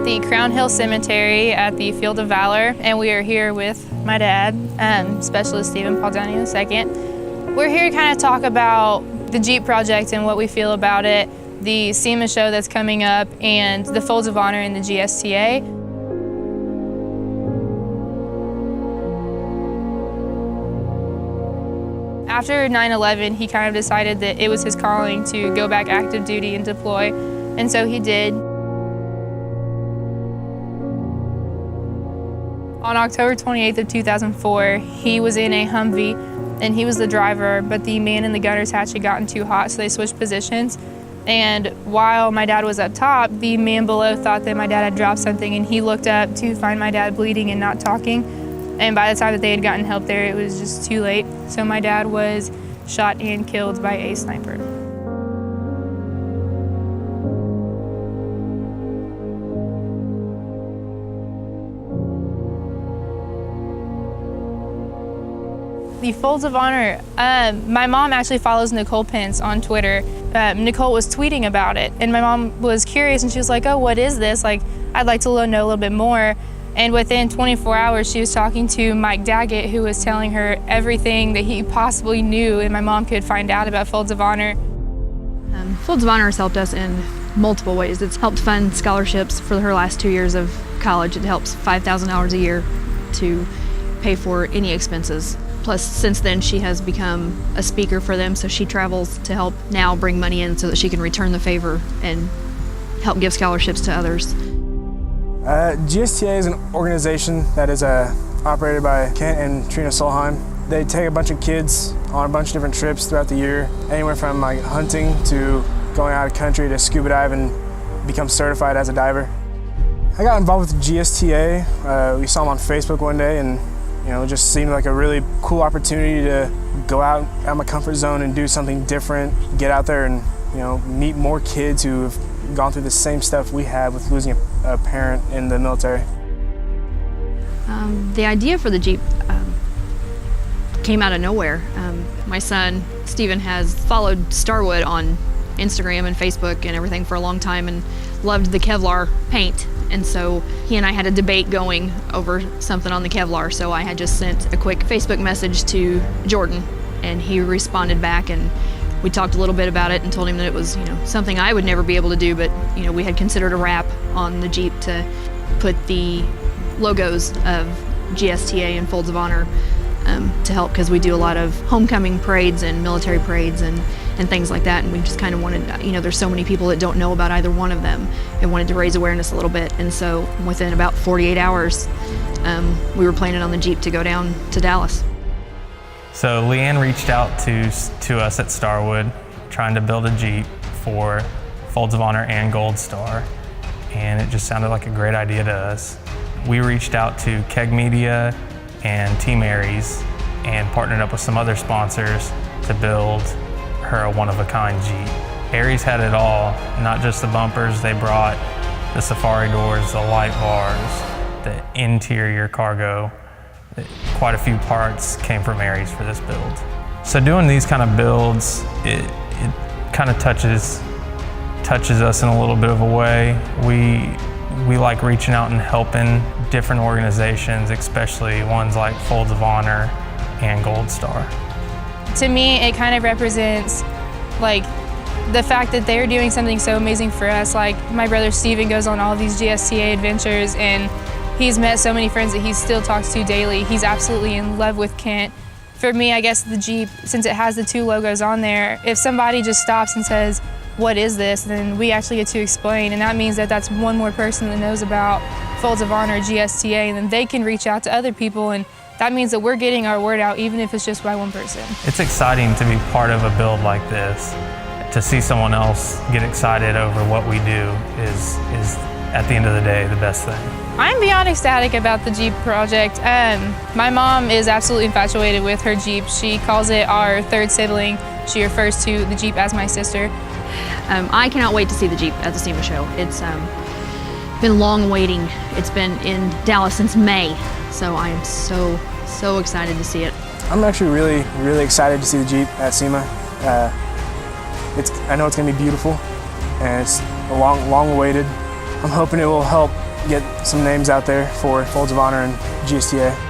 the Crown Hill Cemetery at the Field of Valor, and we are here with my dad, Specialist Stephen P II. We're here to kind of talk about the Jeep project and what we feel about it, the SEMA show that's coming up, and the Folds of Honor and the GSTA. After 9/11, he kind of decided that it was his calling to go back active duty and deploy, and so he did. On October 28th of 2004, he was in a Humvee, and he was the driver, but the man in the gunner's hatch had gotten too hot, so they switched positions. And while my dad was up top, the man below thought that my dad had dropped something, and he looked up to find my dad bleeding and not talking. And by the time that they had gotten help there, it was just too late. So my dad was shot and killed by a sniper. The Folds of Honor, my mom actually follows Nicole Pence on Twitter. Nicole was tweeting about it, and my mom was curious, and she was like, oh, what is this? Like, I'd like to know a little bit more. And within 24 hours, she was talking to Mike Daggett, who was telling her everything that he possibly knew and my mom could find out about Folds of Honor. Folds of Honor has helped us in multiple ways. It's helped fund scholarships for her last 2 years of college. It helps $5,000 a year to pay for any expenses. Plus, since then, she has become a speaker for them, so she travels to help now bring money in so that she can return the favor and help give scholarships to others. GSTA is an organization that is operated by Kent and Trina Solheim. They take a bunch of kids on a bunch of different trips throughout the year, anywhere from like hunting to going out of country to scuba dive and become certified as a diver. I got involved with GSTA. We saw them on Facebook one day, and it just seemed like a really cool opportunity to go out of my comfort zone and do something different, get out there and meet more kids who have gone through the same stuff we have with losing a parent in the military. The idea for the Jeep came out of nowhere. My son, Stephen, has followed Starwood on Instagram and Facebook and everything for a long time and loved the Kevlar paint. And so he and I had a debate going over something on the Kevlar. So I had just sent a quick Facebook message to Jordan, and he responded back, and we talked a little bit about it and told him that it was, something I would never be able to do, but, we had considered a wrap on the Jeep to put the logos of GSTA and Folds of Honor to help, because we do a lot of homecoming parades and military parades and things like that, and we just kind of wanted, there's so many people that don't know about either one of them, and wanted to raise awareness a little bit. And so within about 48 hours, we were planning on the Jeep to go down to Dallas. So LeAnn reached out to us at Starwood, trying to build a Jeep for Folds of Honor and Gold Star, and it just sounded like a great idea to us. We reached out to Keg Media and Team ARIES and partnered up with some other sponsors to build her a one-of-a-kind Jeep. ARIES had it all, not just the bumpers. They brought the safari doors, the light bars, the interior cargo. Quite a few parts came from ARIES for this build. So doing these kind of builds, it kind of touches us in a little bit of a way. We like reaching out and helping different organizations, especially ones like Folds of Honor and Gold Star. To me, it kind of represents like the fact that they're doing something so amazing for us. Like my brother Steven goes on all these GSTA adventures, and he's met so many friends that he still talks to daily. He's absolutely in love with Kent. For me, I guess the Jeep, since it has the two logos on there, if somebody just stops and says, what is this, then we actually get to explain, and that means that that's one more person that knows about Folds of Honor, GSTA, and then they can reach out to other people, and that means that we're getting our word out, even if it's just by one person. It's exciting to be part of a build like this. To see someone else get excited over what we do is at the end of the day, the best thing. I'm beyond ecstatic about the Jeep project. My mom is absolutely infatuated with her Jeep. She calls it our third sibling. She refers to the Jeep as my sister. I cannot wait to see the Jeep at the SEMA show. It's been long waiting. It's been in Dallas since May, so I am so excited to see it. I'm actually really excited to see the Jeep at SEMA. I know it's going to be beautiful, and it's long awaited. I'm hoping it will help get some names out there for Folds of Honor and GSTA.